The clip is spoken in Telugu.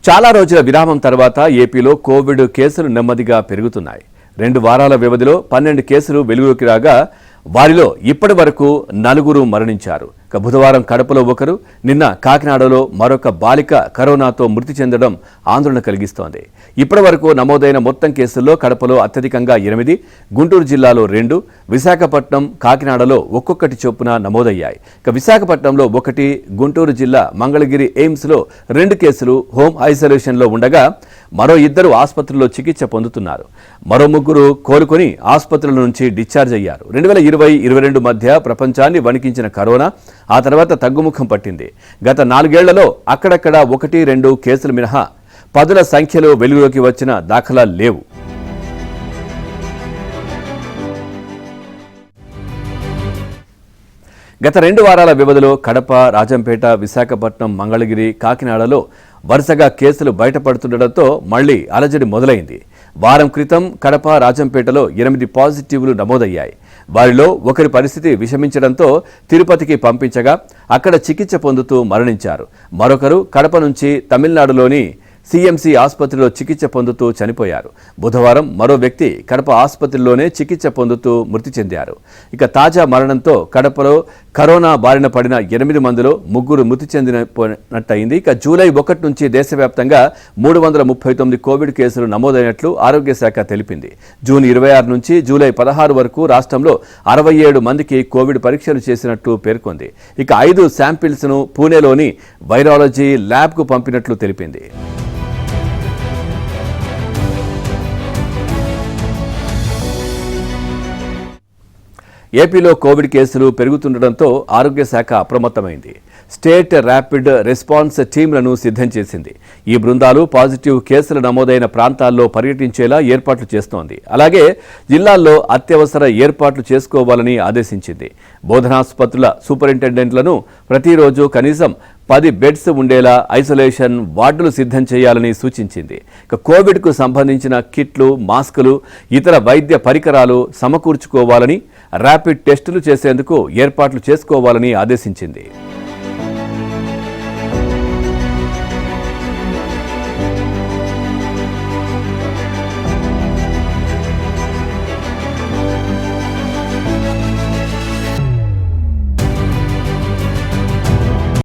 చాలా రోజుల విరామం తర్వాత ఏపీలో కోవిడ్ కేసులు నెమ్మదిగా పెరుగుతున్నాయి. 2 వారాల వ్యవధిలో 12 కేసులు వెలుగులోకి రాగా వారిలో ఇప్పటి వరకు 4 మరణించారు. బుధవారం కడపలో 1, నిన్న కాకినాడలో మరొక బాలిక కరోనాతో మృతి చెందడం ఆందోళన కలిగిస్తోంది. ఇప్పటి వరకు నమోదైన మొత్తం కేసుల్లో కడపలో అత్యధికంగా 8, గుంటూరు జిల్లాలో 2, విశాఖపట్నం, కాకినాడలో ఒక్కొక్కటి చొప్పున నమోదయ్యాయి. విశాఖపట్నంలో 1, గుంటూరు జిల్లా మంగళగిరి ఎయిమ్స్లో 2 కేసులు హోమ్ ఐసోలేషన్లో ఉండగా మరో 2 ఆసుపత్రుల్లో చికిత్స పొందుతున్నారు. మరో 3 కోలుకొని ఆసుపత్రుల నుంచి డిశ్చార్జ్ అయ్యారు. 2020-22 మధ్య ప్రపంచాన్ని వణికించిన కరోనా ఆ తర్వాత తగ్గుముఖం పట్టింది. గత 4 ఏళ్లలో అక్కడక్కడ 1-2 కేసులు మినహా పదుల సంఖ్యలో వెలుగులోకి వచ్చిన దాఖలాలు లేవు. గత 2 వారాల వ్యవధిలో కడప, రాజంపేట, విశాఖపట్నం, మంగళగిరి, కాకినాడలో వరుసగా కేసులు బయటపడుతుండటంతో మళ్లీ అలజడి మొదలైంది. వారం క్రితం కడప, రాజంపేటలో 8 పాజిటివ్లు నమోదయ్యాయి. వారిలో ఒకరి పరిస్థితి విషమించడంతో తిరుపతికి పంపించగా అక్కడ చికిత్స పొందుతూ మరణించారు. మరొకరు కడప నుంచి తమిళనాడులోని సిఎంసి ఆసుపత్రిలో చికిత్స పొందుతూ చనిపోయారు. బుధవారం మరో వ్యక్తి కడప ఆసుపత్రిలోనే చికిత్స పొందుతూ మృతి చెందారు. తాజా మరణంతో కడపలో కరోనా బారిన పడిన 8 మందిలో 3 మృతి చెందినట్టయింది. జూలై 1 నుంచి దేశవ్యాప్తంగా 339 కోవిడ్ కేసులు నమోదైనట్లు ఆరోగ్య శాఖ తెలిపింది. జూన్ 26 నుంచి జూలై 16 వరకు రాష్ట్రంలో 67 మందికి కోవిడ్ పరీక్షలు చేసినట్లు పేర్కొంది. 5 శాంపిల్స్ ను పూణేలోని వైరాలజీ ల్యాబ్కు పంపినట్లు తెలిపింది. ఏపీలో కోవిడ్ కేసులు పెరుగుతుండటంతో ఆరోగ్య శాఖ అప్రమత్తమైంది. స్టేట్ ర్యాపిడ్ రెస్పాన్స్ టీంలను సిద్ధం చేసింది. ఈ బృందాలు పాజిటివ్ కేసులు నమోదైన ప్రాంతాల్లో పర్యటించేలా ఏర్పాట్లు చేస్తోంది. అలాగే జిల్లాల్లో అత్యవసర ఏర్పాట్లు చేసుకోవాలని ఆదేశించింది. బోధనాసుపత్రుల సూపరింటెండెంట్లను ప్రతిరోజు కనీసం 10 బెడ్స్ ఉండేలా ఐసోలేషన్ వార్డులు సిద్ధం చేయాలని సూచించింది. కోవిడ్కు సంబంధించిన కిట్లు, మాస్కులు, ఇతర వైద్య పరికరాలు సమకూర్చుకోవాలని, ర్యాపిడ్ టెస్టులు చేసేందుకు ఏర్పాట్లు చేసుకోవాలని ఆదేశించింది.